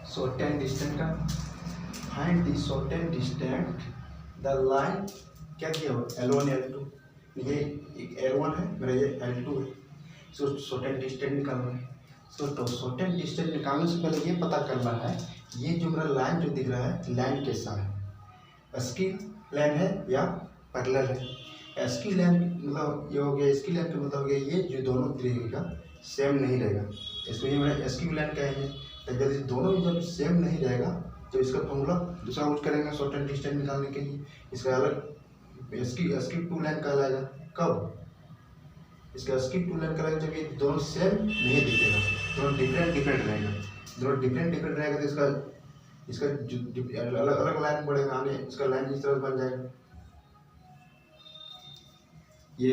Shorten distance का find the shorten distance the line क्या दिया हो L1 L2, ये एक L1 है मेरा, ये L2 है। सो शॉर्टेन डिस्टेंस निकालना है। तो शॉर्टेन डिस्टेंस निकालने से पहले ये पता करना है ये जो मेरा लाइन जो दिख रहा है लाइन कैसा है, इसकी लाइन है या पैरेलल है। इसकी लाइन मतलब ये हो गया, इसकी लाइन का मतलब हो गया ये जो दोनों रहेगा सेम नहीं रहेगा, इसमें ये मेरा इसकी लाइन कहेंगे। तो जब ये दोनों जब सेम नहीं रहेगा तो इसका फॉर्मूला दूसरा यूज करेंगे शॉर्टेन डिस्टेंस निकालने के लिए। इसका अलग इसकी टू लाइन कहलाएगा। कब इसका इसकी टू लाइन कहलाएगा जब ये दोनों सेम नहीं दिखेगा, दोनों डिफरेंट रहेगा। दोनों डिफरेंट रहेगा तो इसका अलग अलग लाइन पड़ेगा, आने इसका लाइन इस तरह बन जाएगा। ये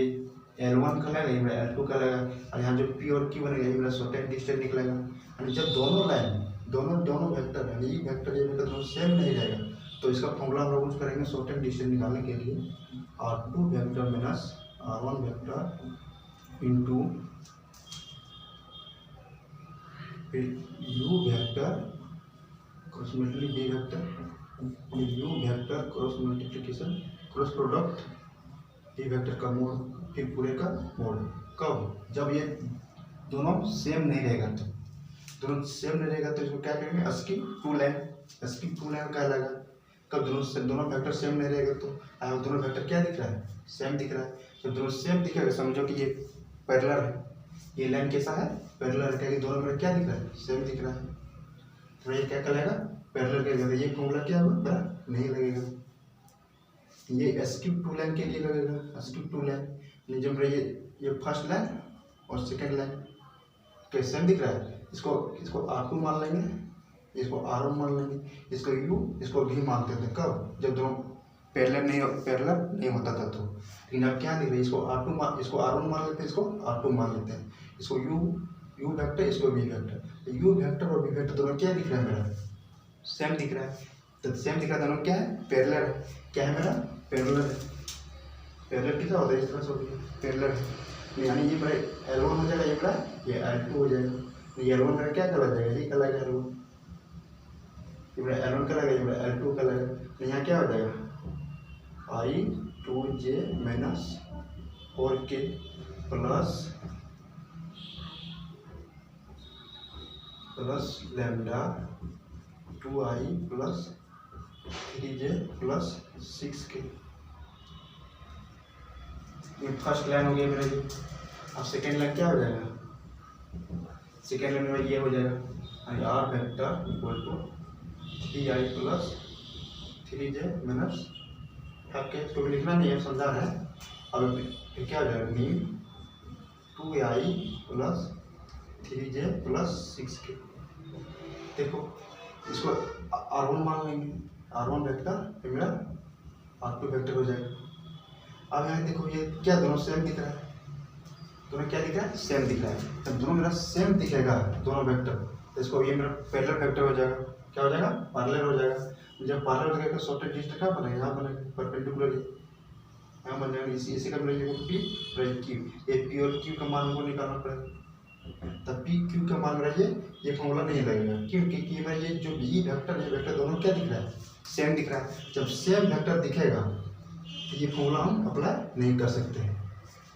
L1 कहलाएगा, ये मेरा L2 कहलाएगा, और यहाँ जो P और Q बनेगा ये मेरा शॉर्टेन डिस्टेंस निकलेगा। और जब दोनों लाइन दोनों वेक्टर है, ये वेक्टर दोनों सेम नहीं रहेगा तो इसका फॉर्मूला हम लोग यूज करेंगे शॉर्टेन डिस्टेंस निकालने के लिए R2 vector minus R1 vector into U vector cross multiply B vector, U vector cross multiplication cross product B vector का मोड, फिर पूरे का मोड। कब जब ये दोनों सेम नहीं रहेगा, तो दोनों सेम नहीं रहेगा तो इसको क्या करेंगे इसकी टू लाइन कहलाएगा। कब दोनों वेक्टर सेम नहीं रहेगा तो दोनों वेक्टर क्या दिख रहा है सेम दिख रहा है। जब दोनों सेम दिखेगा समझो कि ये पैरेलल है, ये लाइन कैसा है पैरेलल है, क्योंकि दोनों वेक्टर क्या दिख रहा है सेम दिख रहा है, तो ये क्या कहलाएगा पैरेलल कहेगा। तो ये फॉर्मूला क्या होगा नहीं लगेगा, ये एसक्यू टू लाइन के लिए लगेगा। एसक्यू टू लाइन जब ये फर्स्ट लाइन और सेकंड लाइन कैसे सेम दिख रहा है, इसको R2 मान लेंगे, इसको R1 मान लेंगे, इसको U इसको V मानते थे। कब जब दोनों पैरेलल नहीं होता था तो। लेकिन अब क्या दिख रहा है, इसको R1 मान लेते हैं, इसको R2 मान लेते हैं, इसको U वेक्टर इसको V वेक्टर। तो U वेक्टर और V वेक्टर दोनों क्या दिख रहा है मेरा सेम दिख रहा है। तो सेम दिख रहा है दोनों क्या है पैरेलल है। क्या है मेरा पैरेलल है। पैरेलल कितना होता है इस तरह से पैरेलल है, यानी ये मेरा L1 हो जाएगा, ये मेरा ये L2 हो जाएगा। ये L1 मेरा क्या कहलाएगा, ये कहलाएगा L1, ये मेरा L1 कहलाएगा, ये मेरा L2 कहलाएगा। तो यहाँ क्या हो जाएगा I2J minus 4K plus lambda 2I plus 3J plus 6K। ये फर्स्ट लाइन हो गया मेरा ये। अब सेकेंड लाइन क्या हो जाएगा, सेकेंड लाइन में ये हो जाएगा R vector equal to 3I plus 3J minus 5K। इसको लिखना नहीं है, समझा है। अब फिर क्या हो जाएगा mean 2I plus 3J plus 6K। देखो इसको R1 मान लेंगे, R1 वेक्टर फिर मेरा R2 वेक्टर हो जाएगा। अब यहाँ देखो ये क्या दोनों सेम दिख रहा है, दोनों क्या दिख रहा है सेम दिख रहा है। जब दोनों मेरा सेम दिखेगा दोनों वेक्टर तो इसको ये मेरा पैरेलल वेक्टर हो जाएगा। क्या हो जाएगा पैरेलल हो जाएगा। जब पैरेलल हो जाएगा शॉर्टेन डिस्टेंस क्या बनेगा, यहाँ बनेगा परपेंडिकुलरली, यहाँ बन जाएगा। इसी का बनेगा P Q। ये P और Q का मान हमको निकालना पड़ेगा। तब P Q का मान रहा है ये फॉर्मूला नहीं लगेगा, क्योंकि ये जो B वेक्टर ये वेक्टर दोनों क्या दिख रहा है सेम दिख रहा है। जब सेम वेक्टर दिखेगा तो ये फॉर्मूला हम अप्लाई नहीं कर सकते हैं,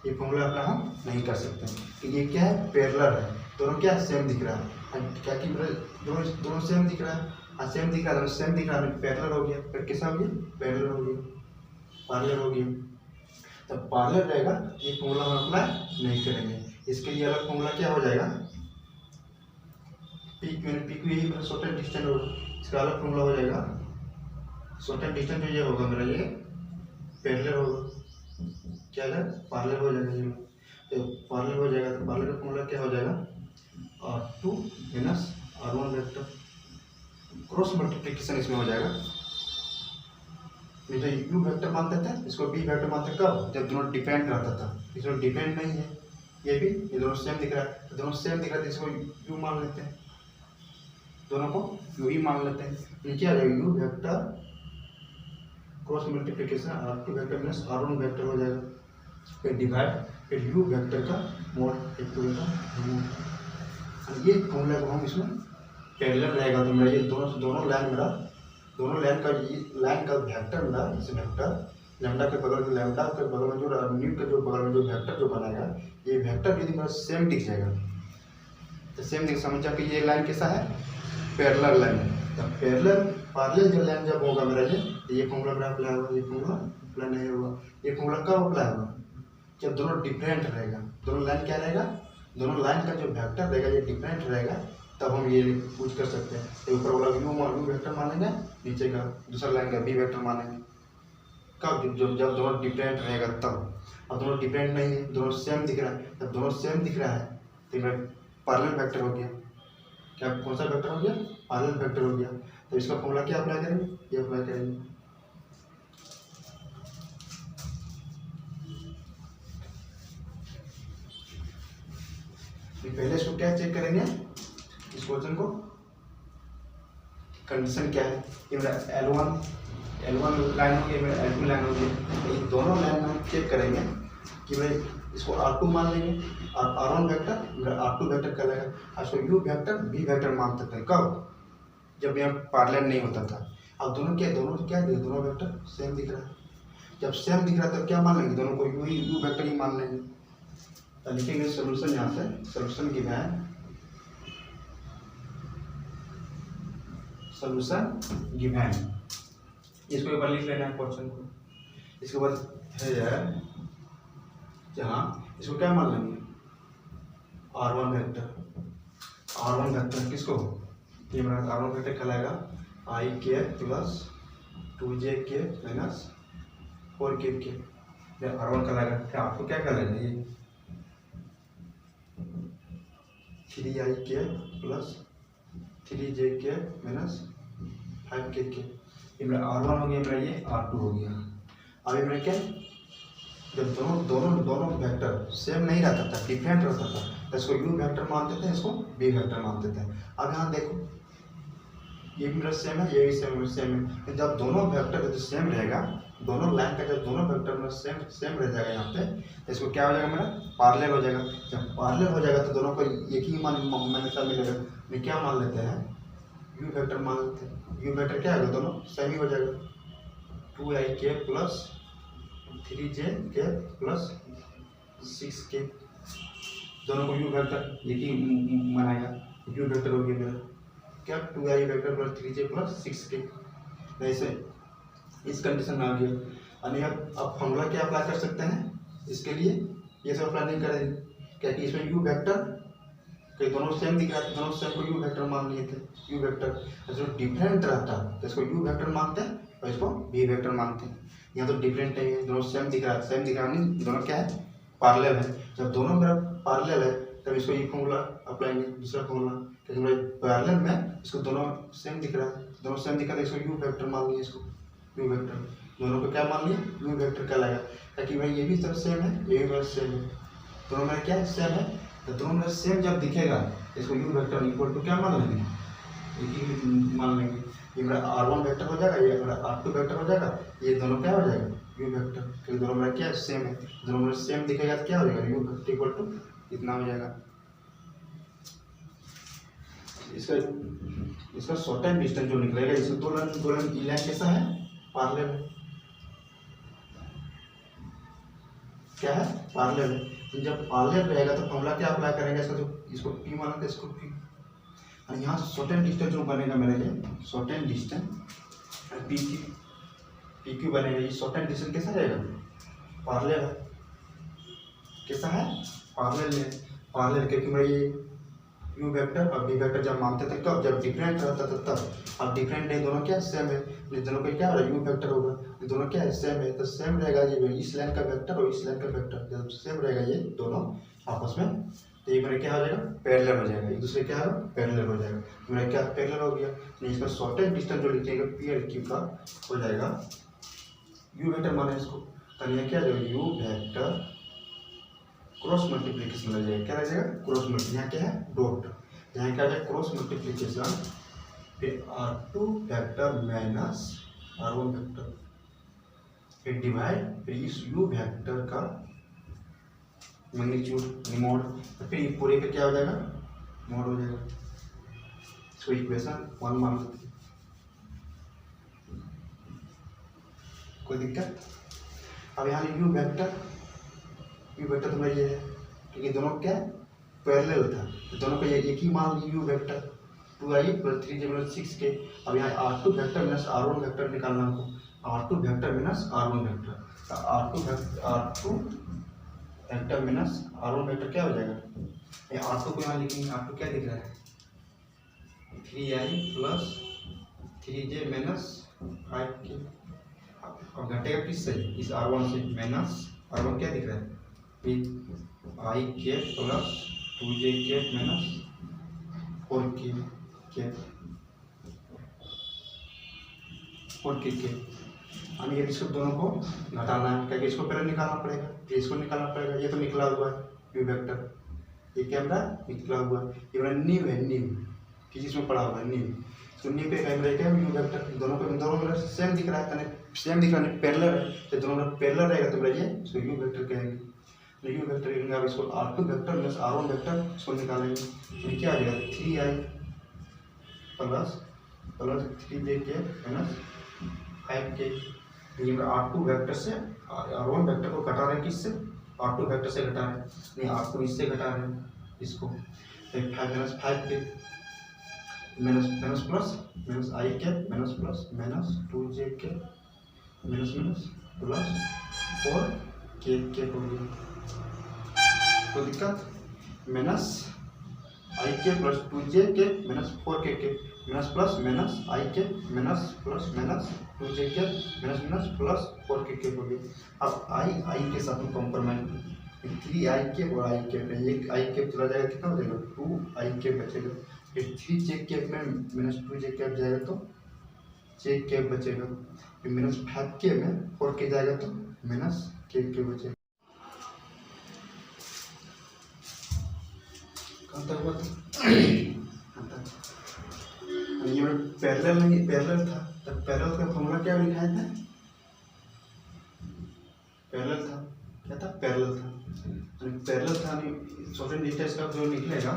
ये फॉर्मूला अप्लाई हम नहीं कर सकते हैं क्योंकि ये क्या है पैरेलल है, दोनों क्या सेम दिख रहा है। क्या कि दोनों सेम दिख रहा है, सेम दिख रहा है, सेम दिख रहा है, पैरेलल हो गया। फिर कैसा हो गया पैरेलल हो गया, पैरेलल हो गया। तब पैरेलल रहेगा ये फॉर्मूला हम अप्लाई नहीं करेंगे। इसके लिए अलग फॉर्मूला क्या हो जाएगा P Q यही मेरा शॉर्टेन डिस्टेंस होगा, इसका अलग फॉर्मूला हो जाएगा। शॉर्टेन डिस्टेंस जो ये होगा मेरा ये पैरेलल होगा, क्या है पैरेलल हो जाएगा। ये तो पैरेलल हो जाएगा तो पैरेलल का फॉर्मूला क्या हो जाएगा R2 minus R1 vector cross multiplication इसमें हो जाएगा। नहीं तो U वेक्टर मानते थे, इसको B वेक्टर मानते कब जब दोनों डिपेंड रहता था। इसमें डिपेंड नहीं है, ये दोनों सेम दिख रहा है, दोनों सेम दिख रहा है तो इसको U मान लेते हैं, दोनों को U ही मान लेते हैं। ये क्या आ जाएगा U vector cross multiplication R2 vector minus R1 vector हो जाएगा, फिर डिवाइड फिर U वेक्टर का मोड एक पूरे का मोड। ये फॉर्मूला को हम इसमें पैरेलल रहेगा तो मेरा ये दोनों लाइन का वेक्टर मेरा इस वेक्टर लैम्डा के बगल में जो न्यू के जो बगल में जो वेक्टर जो बनाएगा, ये वेक्टर यदि मेरा सेम दिख जाएगा तो सेम दिख समझ कि ये लाइन कैसा है, पैरेलल लाइन है। तो पैरेलल जो लाइन जब होगा मेरा ये फॉर्मूला मेरा अप्लाई होगा, ये फॉर्मूला अप्लाई नहीं होगा। ये फॉर्मूला कब अप्लाई होगा, जब दोनों डिफरेंट रहेगा, दोनों लाइन क्या रहेगा, दोनों लाइन का जो वेक्टर रहेगा ये डिफरेंट रहेगा, तब हम ये यूज कर सकते हैं। तो ऊपर वाला यू वेक्टर मानेंगे, नीचे का दूसरा लाइन का बी वेक्टर मानेंगे। कब, जब दोनों डिफरेंट रहेगा तब। अब दोनों डिफरेंट नहीं है, दोनों सेम दिख रहा है। जब दोनों सेम दिख रहा है तो मेरा पैरेलल वेक्टर हो गया। क्या, कौन सा वेक्टर हो गया, पैरेलल वेक्टर हो गया। तो इसका फॉर्मूला क्या अप्लाई करेंगे, ये अप्लाई करेंगे। पहले इसको क्या चेक करेंगे, इस क्वेश्चन को कंडीशन क्या है, ये मेरा L1 लाइन हो गई, मेरा L2 लाइन हो गई। तो ये दोनों लाइन हम चेक करेंगे कि भाई इसको R2 मान लेंगे और R1 वेक्टर मेरा R2 वेक्टर कहलाएगा। इसको U वेक्टर B वेक्टर मान सकते हैं। कब, जब यहाँ पैरेलल नहीं होता था। अब दोनों दोनों वेक्टर सेम दिख रहा है। जब सेम दिख रहा है तब क्या मान लेंगे, दोनों को U वेक्टर ही मान लेंगे। तो लिखेंगे सोल्यूशन, यहाँ से सोल्यूशन गिवन है, सोल्यूशन गिवन। इसको एक बार लिख लेना है क्वेश्चन को। इसके बाद है जहाँ इसको क्या मान लेंगे, R1 वेक्टर किसको, ये मेरा R1 वेक्टर कहलाएगा IK plus 2JK minus 4KK। R1 कहलाएगा, क्या आपको क्या कहलाएगा, ये 3IK plus 3JK minus 5KK। ये मेरा R1 हो गया, मेरा ये R2 हो गया। अभी मेरा क्या, जब दोनों वेक्टर सेम नहीं रहता था, डिफरेंट रहता था, तो इसको U वेक्टर मानते थे, इसको B वेक्टर मानते थे। अब यहाँ देखो, ये भी मेरा सेम है, ये भी सेम है। जब दोनों वेक्टर जो सेम रहेगा, दोनों लाइन का जब दोनों वेक्टर में सेम रह जाएगा यहाँ पे, तो इसको क्या हो जाएगा, मेरा पैरेलल हो जाएगा। जब पैरेलल हो जाएगा तो दोनों को एक ही मान्यता मिलेगा। मैं क्या मान लेते हैं, U वेक्टर मान लेते हैं। U वेक्टर क्या होगा, दोनों सेम ही हो जाएगा। 2IK plus 3JK plus 6K, दोनों को U वेक्टर एक ही बनाएगा। U वेक्टर हो गया मेरा क्या, 2I vector plus 3J plus 6K। ऐसे इस कंडीशन में आ गया। और अब फॉर्मूला क्या अप्लाई कर सकते हैं इसके लिए, ये सब अप्लाई नहीं करेंगे, क्या कि इसमें U वेक्टर कई दोनों सेम दिख रहा था, दोनों सेम को U वेक्टर मान लिए थे। U वेक्टर जो डिफरेंट रहता तो इसको U वेक्टर मानते हैं और इसको B वेक्टर मानते हैं। यहाँ तो डिफरेंट नहीं है, दोनों सेम दिख रहा नहीं, दोनों क्या है, पैरेलल है। जब दोनों मेरा पैरेलल है तब इसको ये फॉर्मूला अप्लाई नहीं, दूसरा फॉर्मूला, क्योंकि मेरे पैरेलल में इसको दोनों सेम दिख रहा है, दोनों सेम दिख रहा है, इसको U वेक्टर मान लिया, इसको U वेक्टर, दोनों को क्या मान लिया, U वेक्टर कहलाएगा। ताकि भाई ये भी सब सेम है, ये भी मेरा सेम है, दोनों मेरा क्या है, सेम है। तो दोनों मेरा सेम जब दिखेगा इसको U वेक्टर इक्वल टू क्या मान लेंगे, एक ही मान लेंगे। ये मेरा R1 वेक्टर हो जाएगा, ये मेरा R2 वेक्टर हो जाएगा, ये दोनों क्या हो जाएगा, U वेक्टर, क्योंकि दोनों मेरा क्या है, सेम है। दोनों मेरा सेम दिखेगा तो क्या हो जाएगा, U वेक्टर इक्वल टू इतना हो जाएगा। इसका शॉर्टेन डिस्टेंस जो निकलेगा, इसमें दो लाइन ई लाइन कैसा है, पैरेलल है, क्या है, पैरेलल है। तो जब पैरेलल रहेगा तो फॉर्मूला क्या अप्लाई करेंगे, इसको P माना था, इसको P। और यहाँ शॉर्टेन डिस्टेंस जो बनेगा मेरे लिए, शॉर्टेन डिस्टेंस PQ बनेगा। ये शॉर्टेन डिस्टेंस कैसा रहेगा, पैरेलल है, कैसा है, पैरेलल है, पैरेलल, क्योंकि मैं ये U वेक्टर और B वेक्टर जब मानते थे कब, जब डिफरेंट रहता था तब। अब डिफरेंट नहीं, दोनों क्या सेम है, दोनों का क्या हो रहा है, U वेक्टर होगा, दोनों क्या है, सेम है। तो सेम रहेगा ये इस लाइन का वेक्टर और इस लाइन का वेक्टर, जब सेम रहेगा ये दोनों आपस में, तो ये मेरा क्या हो जाएगा, पैरेलल हो जाएगा, एक दूसरे क्या होगा, पैरेलल हो जाएगा। मेरा क्या पैरेलल हो गया। इसका शॉर्टेन डिस्टेंस जो लिखिएगा P और Q का हो जाएगा, U वेक्टर माने इसको, तो ये क्या हो जाएगा, U वेक्टर क्रॉस मल्टीप्लिकेशन लग जाएगा, क्या लग जाएगा, क्रॉस मल्टीप्लिकेशन। यहाँ क्या है, डॉट, यहाँ क्या है, क्रॉस मल्टीप्लिकेशन, फिर R2 vector minus R1 vector, फिर डिवाइड, फिर इस U वेक्टर का मैग्नीट्यूड मोड, फिर पूरे का क्या हो जाएगा, मोड हो जाएगा। इसको इक्वेशन 1 मान लो। कोई दिक्कत? अब यहाँ यू वेक्टर तुम्हारा ये है क्योंकि दोनों क्या है पैरेलल था, तो दोनों का एक ही मान you vector 2i + 3j - 6k। अब यहाँ r2 vector minus r1 vector निकालना हमको, r2 vector minus r1 vector, तो r2 vector minus r1 vector क्या हो जाएगा? ये r2 को यहाँ लिखेंगे, r2 क्या दिख रहा है 3i + 3j - 5k। और घटेगा किससे? इस r1 से, माइनस r1 क्या दिख रहा है i k + 2j k - 4k के। हमें ये इसको दोनों को घटाना है, क्योंकि इसको पहले निकालना पड़ेगा, फिर इसको निकालना पड़ेगा। ये तो निकला हुआ है यू वेक्टर, ये कैमरा निकला हुआ है, ये न्यू है, न्यू फिजिक्स में पढ़ा हुआ है न्यू। तो न्यू पे कैमरा क्या है यू वेक्टर, दोनों में सेम दिख रहा है, सेम दिख रहा है, पैरेलल है, तो दोनों में पैरेलल रहेगा तो ये इसको यू वेक्टर कहेंगे। तो यू वेक्टर लिखेंगे, अब इसको r2 vector plus r1 vector इसको निकालेंगे, तो क्या आ जाएगा 3i + 3j k - 5k। ये r2 वेक्टर से r1 वेक्टर को घटा रहे हैं, किससे? r2 वेक्टर से घटा रहे हैं, नहीं r2 इससे घटा रहे हैं इसको, 5 - 5k minus plus i k minus plus minus 2j k minus plus 4k हो गया। कोई दिक्कत? Minus i k + 2j k minus 4k minus plus minus i k minus plus minus 2j k minus plus 4k हो गया। अब i के साथ में कॉम्प्रोमाइज 3i k और i k पे एक i k चला जाएगा, कितना हो जाएगा 2i k बचेगा, फिर 3j k में माइनस 2j k जाएगा तो j k बचेगा, फिर माइनस 5k में 4k जाएगा तो माइनस k बचेगा। कहाँ तक हुआ था? ये पैरेलल नहीं, पैरेलल था, तब पैरेलल का फॉर्मूला क्या लिखा था? पैरेलल था, क्या था? पैरेलल था, पैरेलल था। शॉर्ट डिस्टेंस का जो निकलेगा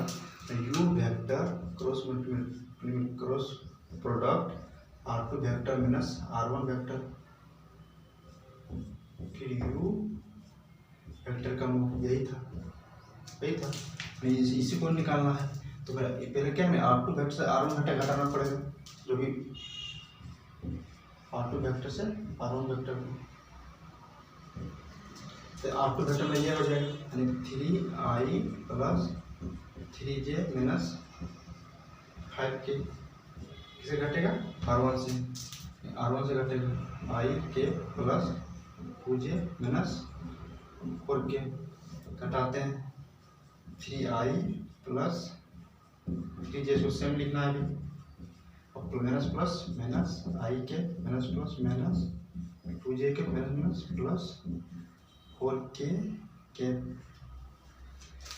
you vector cross product r2 vector minus r1 vector, फिर यू वेक्टर का यही था। इसी को निकालना है, तो पहले क्या है r2 वेक्टर से r1 वेक्टर घटाना पड़ेगा, जो भी r2 वेक्टर से r1 वेक्टर, तो r2 वेक्टर में ये हो जाएगा यानी 3i + 3j - 5k। किसे घटेगा? r1 से घटेगा i k + 2j - 4k। घटाते हैं 3i + 3j को सेम लिखना है अभी, और minus plus minus i k minus plus minus 2j के माइनस प्लस 4k के।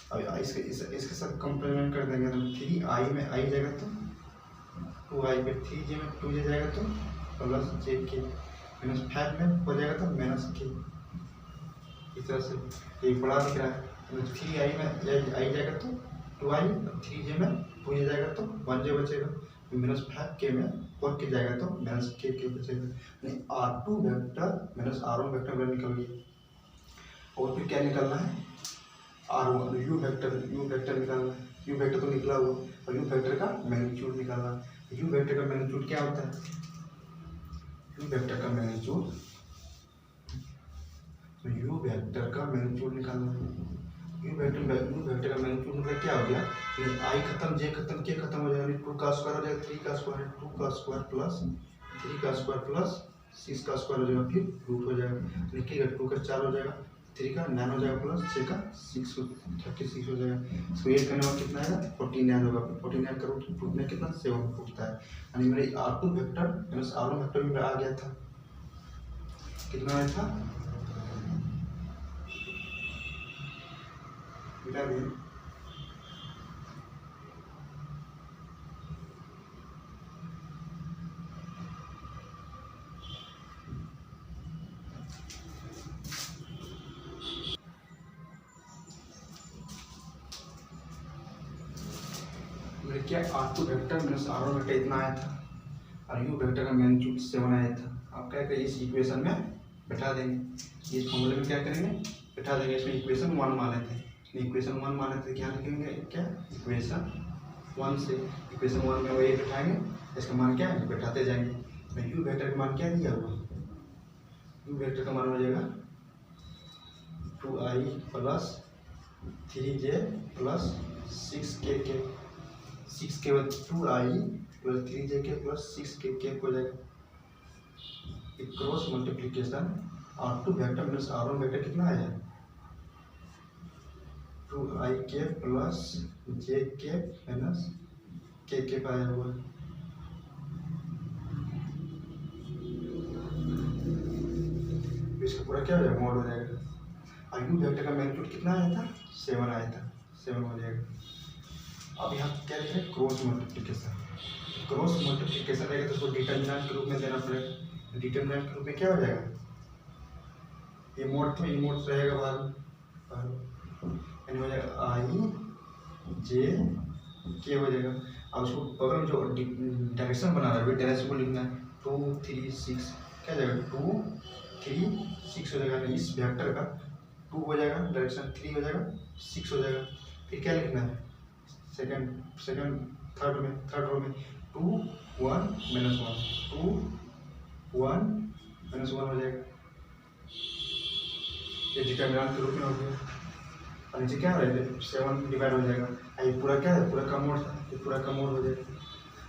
अब इसके साथ कंप्लीमेंट कर देंगे, तो 3i में i जाएगा तो 2i, फिर 3j में 2j जाएगा तो प्लस j माइनस 5 में हो जाएगा तो माइनस k। इस तरह से ये बड़ा दिख रहा है, तो 3i में i जाएगा तो 2i, 3j में 2j जाएगा तो 1j बचेगा, माइनस 5k में 4k जाएगा तो माइनस k बचेगा। r2 vector minus r1 vector निकल गया। और फिर क्या निकालना है? r1 यू वेक्टर निकालना है। यू वेक्टर तो निकला हुआ, और यू वेक्टर का मैग्नीट्यूड निकालना है। यू वेक्टर का मैग्नीट्यूड क्या होता है? यू वेक्टर का मैग्नीट्यूड, तो यू वेक्टर का मैग्नीट्यूड निकालना है। यू वेक्टर का मैग्नीट्यूड मतलब क्या हो गया? i खत्म, j खत्म, k खत्म हो जाएगा, 2 का स्क्वायर हो जाएगा, 3 का स्क्वायर, 2 का स्क्वायर प्लस 3 का स्क्वायर प्लस 6 का स्क्वायर हो जाएगा, फिर रूट हो जाएगा, लिखिएगा 2 का 4 हो जाएगा, 3 का 9 हो जाएगा, प्लस 6 का 36 हो जाएगा। इसको ऐड करने में कितना आएगा? 49 होगा। 49 का रूट में कितना? 7 फूटता है। यानी मेरे r2 vector minus r1 vector भी आ गया था, कितना आया था? मिला भी क्या R2 vector minus R1 vector इतना आया था और U वेक्टर का मैग्नीट्यूड 7 आया था। आप क्या करेंगे, इस इक्वेशन में बैठा देंगे, इस फॉर्मूले में क्या करेंगे, बैठा देंगे। इसमें इक्वेशन 1 मान लेते हैं, इक्वेशन 1 मान लेते हैं, क्या लिखेंगे, क्या इक्वेशन 1 से इक्वेशन 1 में वही बैठाएंगे, इसका मान क्या है बैठाते जाएंगे। तो U वेक्टर का मान क्या दिया हुआ, U वेक्टर का मान हो जाएगा 2i plus 3j plus 6k, 6k बाद 2i plus 3j plus 6k हो जाएगा। Cross multiplication R2 vector minus R1 vector कितना आया, 2i plus j minus k आया हुआ। इसका पूरा क्या हो जाएगा, मॉड हो जाएगा। और U वेक्टर का मैग्नीट्यूड कितना आया था, 7 आया था, 7 हो जाएगा। अब यहाँ क्या लिखा है, क्रॉस मल्टीप्लिकेशन। क्रॉस मल्टीप्लिकेशन रहेगा तो उसको डिटर्मिनेंट के रूप में देना पड़ेगा। डिटर्मिनेंट के रूप में क्या हो जाएगा, ये मोड रहेगा बाहर यानी हो जाएगा i j k हो जाएगा। अब उसको बगल में जो डायरेक्शन बना रहा है वही डायरेक्शन को लिखना है, 2 3 6 क्या हो जाएगा, 2 3 6 हो जाएगा। इस वेक्टर का 2 हो जाएगा, डायरेक्शन 3 हो जाएगा, 6 हो जाएगा। फिर क्या लिखना है, थर्ड रो में 2 1 -1 2 1 -1 हो जाएगा। ये डिटर्मिनेंट के रूप में हो गया। और नीचे क्या है, 7 डिवाइड हो जाएगा। ये पूरा क्या है, पूरा का मोड था, ये पूरा का मोड हो जाएगा।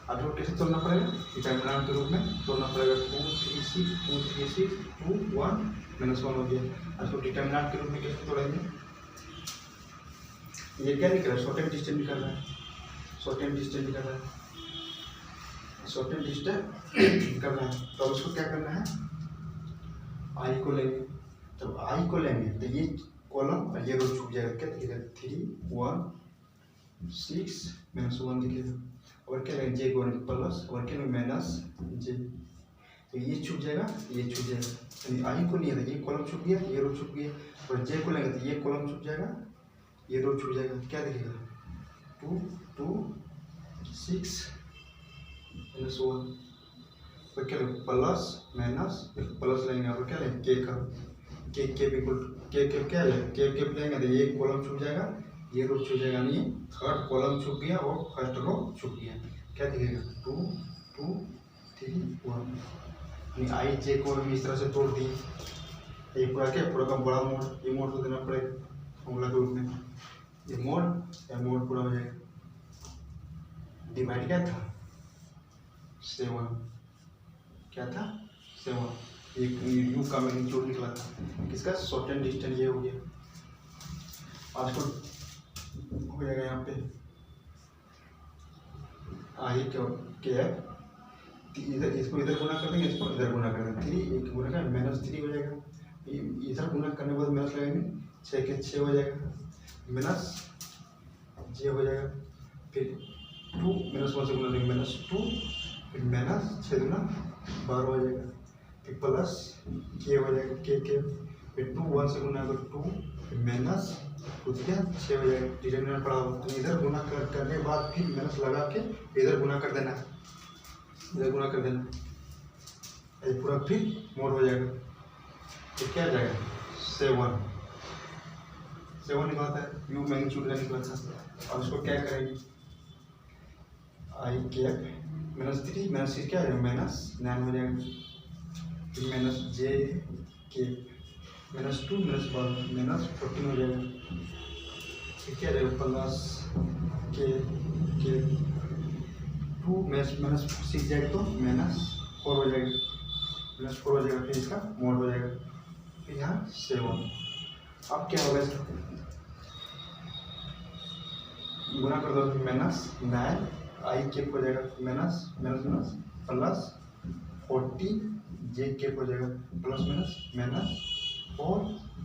अब कैसे तोड़ना पड़ेगा, डिटर्मिनेंट के रूप में तोड़ना पड़ेगा। 2 3 6 2 3 6 2 1 -1 हो गया। अब इसको डिटर्मिनेंट के रूप में कैसे तोड़ेंगे, ये क्या निकल रहा है, शॉर्टेस्ट डिस्टेंस निकल रहा है, शॉर्टेस्ट डिस्टेंस निकल रहा है, शॉर्टेस्ट डिस्टेंस निकल रहा है। तो उसको क्या करना है, आई को लेंगे। जब आई को लेंगे तो ये कॉलम और ये रो छूट जाएगा, क्या दिखेगा, 3 1 6 -1 दिखेगा। और क्या लेंगे, जे को प्लस और क्या माइनस जे, तो ये छूट जाएगा, ये छूट जाएगा। यानी आई को नहीं है तो ये कॉलम छूट गया, ये रो छूट गया। और जे को लेंगे तो ये कॉलम छूट जाएगा, ये रो छूट जाएगा। क्या दिखेगा, 2 2 6 -1। और क्या लेंगे, प्लस माइनस प्लस लेंगे, और क्या लेंगे, के का के बिल्कुल के क्या है, के लेंगे तो ये कॉलम छूट जाएगा, ये रो छूट जाएगा। नहीं, थर्ड कॉलम छूट गया और फर्स्ट रो छूट गया। क्या दिखेगा, 2 2 3 1। यानी आई जे को हम इस तरह से तोड़ दिए। ये पूरा क्या, पूरा का बड़ा मोड, ये मोड तो देना पड़ेगा फॉर्मूला के रूप में। ये मोड या मोड पूरा हो जाएगा। डिवाइड क्या था, 7, क्या था 7। एक यू का मैग्नीट्यूड निकला था, किसका, शॉर्टेस्ट डिस्टेंस ये हो गया। आज को हो जाएगा यहाँ पे आई के इधर, इसको इधर गुना कर देंगे, इसको इधर गुना कर देंगे, 3 एक गुना का -3 हो जाएगा। इधर गुना करने के बाद माइनस लगाएंगे, 6 के 6 हो जाएगा, माइनस जे हो जाएगा। फिर 2 -1 से गुना देंगे, -2 फिर माइनस 6 दूना 12 हो जाएगा। फिर प्लस के हो जाएगा, के फिर 2 1 से गुना कर 2 फिर माइनस कुछ क्या 6 हो जाएगा। डिटर्मिनेंट पड़ा हुआ तो इधर गुना करने के बाद फिर माइनस लगा के इधर गुना कर देना, इधर गुना कर देना, ये पूरा फिर मोड हो जाएगा। तो क्या आ जाएगा, 7 निकलता है, यू मैग्नीट्यूड का निकलता है। और उसको क्या करेंगे, आई कैप -3 -6 क्या आ जाएगा, -9 हो जाएगा। फिर माइनस जे के -2 -12 -14 हो जाएगा। फिर क्या रहेगा, प्लस के 2 -6 जाएगा तो -4 हो जाएगा, -4 हो जाएगा। फिर इसका मोड हो जाएगा। फिर यहाँ 7। अब क्या होगा, इसका गुना कर दो, -9 आई कैप हो जाएगा, माइनस प्लस 40 जे कैप हो जाएगा, प्लस माइनस 4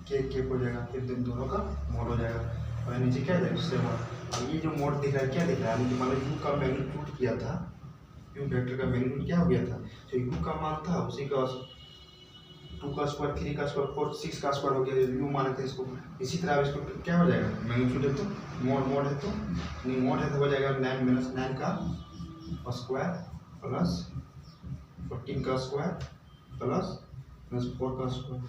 के कैप हो जाएगा। फिर दोनों का मोड हो जाएगा। और नीचे क्या है, 7। अब ये जो मोड दिख रहा है, क्या दिख रहा है, मान लो यू का मैग्नीट्यूड किया था, यू वेक्टर का मैग्नीट्यूड क्या हो गया था, तो यू का मान था उसी का 2 का स्क्वायर, 3 का स्क्वायर, 4 6 का स्क्वायर हो गया, यू माने थे इसको। इसी तरह अब इसको क्या हो जाएगा, मैग्नीट्यूड है तो मोड है तो मोड है तो हो जाएगा 9 माइनस 9 का स्क्वायर प्लस 14 का स्क्वायर प्लस 4 का स्क्वायर,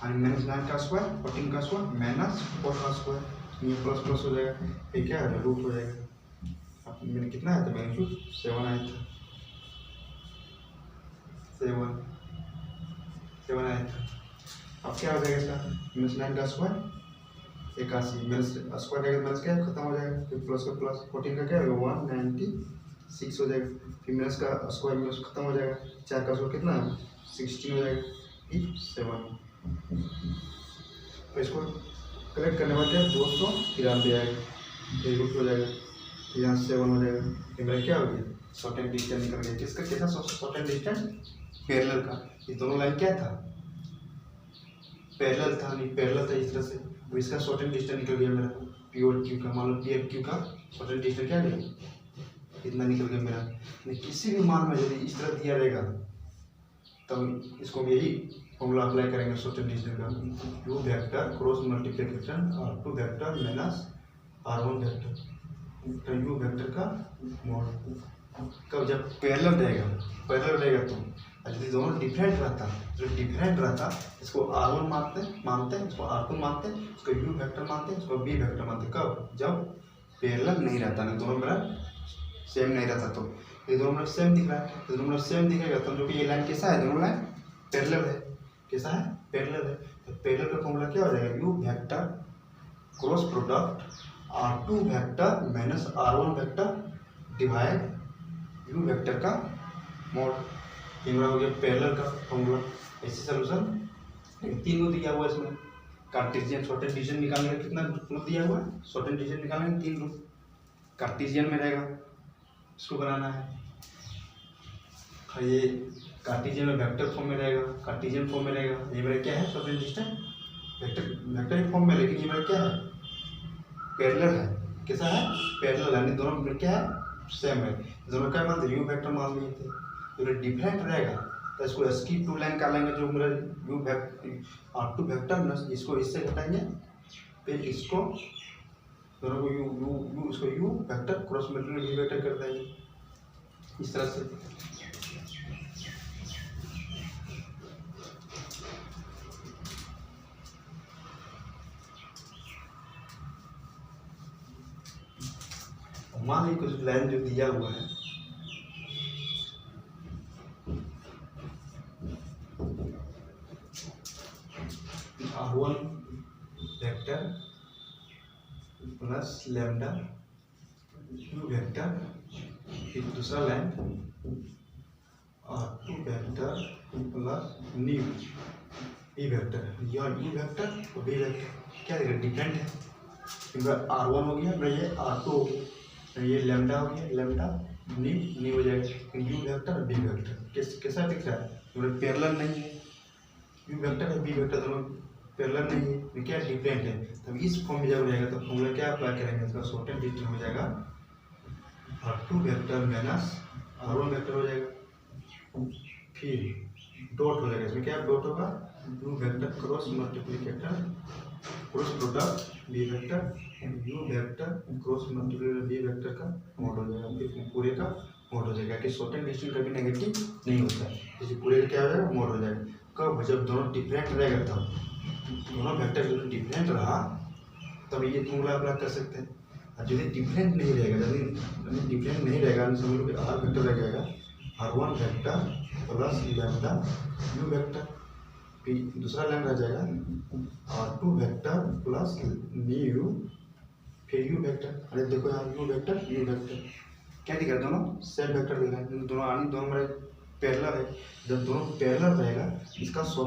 और माइनस 9 का स्क्वायर 14 का स्क्वायर माइनस 4 का स्क्वायर, ये प्लस प्लस हो जाएगा, ये क्या है रूट हो जाएगा। अब मैंने कितना आया था मैग्नीट्यूड 7 आया था, 7 आया था। अब क्या हो जाएगा इसका, माइनस 9 का स्क्वायर 81 माइनस स्क्वायर का माइनस क्या खत्म हो जाएगा, फिर प्लस का प्लस 14 का क्या होगा 196 हो जाएगा, फिर माइनस का स्क्वायर माइनस खत्म हो जाएगा, 4 का स्क्वायर कितना 16 हो जाएगा, फिर 7। तो इसको कलेक्ट करने बाद क्या 293 आएगा, फिर रूट हो जाएगा, फिर यहाँ 7 हो जाएगा, फिर मेरा क्या हो गया शॉर्ट एंड डिस्टेंस निकल गया। किसका कितना शॉर्ट एंड डिस्टेंस, पैरेलल का। ये दोनों लाइन क्या था, पैरेलल था, नहीं पैरेलल था इस तरह से। अब इसका शॉर्ट एंड डिस्टेंस निकल गया मेरा, पी और क्यू का, मान लो पी और क्यू का शॉर्ट एंड डिस्टेंस क्या है इतना निकल गया मेरा। किसी भी मान में यदि इस तरह दिया रहेगा तब इसको भी यही फॉर्मूला अप्लाई करेंगे शॉर्ट एंड डिस्टेंस का, you vector cross multiplication R2 vector minus R1 vector, तो यू वेक्टर का मॉड। कब जब पैरेलल रहेगा तो, यदि दोनों डिफरेंट रहता, जो डिफरेंट रहता इसको R1 मानते हैं, इसको R2 मानते हैं, इसको यू वेक्टर मानते हैं, इसको बी वेक्टर मानते हैं। कब, जब पैरेलल नहीं रहता, नहीं दोनों मेरा सेम नहीं रहता। तो ये दोनों मेरा सेम दिख रहा है, तो दोनों मेरा सेम दिखेगा तो जो कि ये लाइन कैसा है, दोनों लाइन पैरेलल है, कैसा है पैरेलल है। तो पैरेलल का फॉर्मूला क्या हो जाएगा, you vector cross product R2 vector minus R1 vector divide you vector का मॉड। ये मेरा हो गया पैरेलल का फॉर्मूला। ऐसे सोल्यूशन 3 को दिया हुआ है इसमें, कार्टेशियन शॉर्ट एंड डिस्टेंस निकालने का कितना रूप दिया हुआ है, शॉर्ट एंड डिस्टेंस निकालने का 3 रूप कार्टेशियन में रहेगा, इसको बनाना है। ये कार्टेशियन में वेक्टर फॉर्म में रहेगा, कार्टेशियन फॉर्म में रहेगा। ये मेरा क्या है short end distance vector form में, लेकिन ये मेरा क्या है पैरेलल है, कैसा है पैरेलल है, दोनों में क्या है सेम है। दोनों क्या मानते यू वेक्टर मान लिए थे, तो डिफरेंट रहेगा तो इसको इसकी 2 लाइन का लेंगे, जो मेरा यू R2 वेक्टर इसको इससे घटाएंगे, फिर इसको दोनों को यू इसको U vector cross multiply V vector कर देंगे इस तरह से। मान लीजिए कुछ लाइन जो दिया हुआ है, R1 vector plus lambda you vector, फिर दूसरा line R2 vector plus new E vector, यह यू वेक्टर और बी वेक्टर क्या डिफरेंट है, R1 हो गया, ये R2 हो गया, ये लैम्डा हो गया, लैम्डा न्यू हो जाएगा, यू वेक्टर बी वेक्टर कैसा दिख रहा है, पैरेलल नहीं है, यू वेक्टर और बी वेक्टर दोनों पैरेलल नहीं है, क्या डिफरेंट है। तब इस फॉर्म में जब रहेगा तो फॉर्मूला क्या अप्लाई करेंगे, इसका शॉर्ट एंड डिस्टेंस हो जाएगा R2 vector minus R1 vector हो जाएगा, फिर डॉट हो जाएगा, इसमें क्या डॉट होगा U vector cross multiplicator cross product B vector U vector cross multiplicator B vector का मॉड हो जाएगा, फिर पूरे का मॉड हो जाएगा कि शॉर्ट एंड डिस्टेंस कभी नेगेटिव नहीं होता है, जैसे पूरे का क्या हो जाएगा मॉड हो जाएगा। कब, जब दोनों डिफरेंट रहेगा, तब दोनों वेक्टर जो डिफरेंट रहा तब ये फॉर्मूला अप्लाई कर सकते हैं। और यदि डिफरेंट नहीं रहेगा, यदि डिफरेंट नहीं रहेगा समझ लो कि R वेक्टर रह जाएगा, R1 vector plus lambda you vector, फिर दूसरा लाइन रह जाएगा R2 वेक्टर प्लस न्यू फिर यू वेक्टर। अरे देखो यहाँ यू वेक्टर क्या दिख रहा है, दोनों सेम वेक्टर दिख रहा है, दोनों मेरे पैरेलल है। जब दोनों पैरेलल रहेगा इसका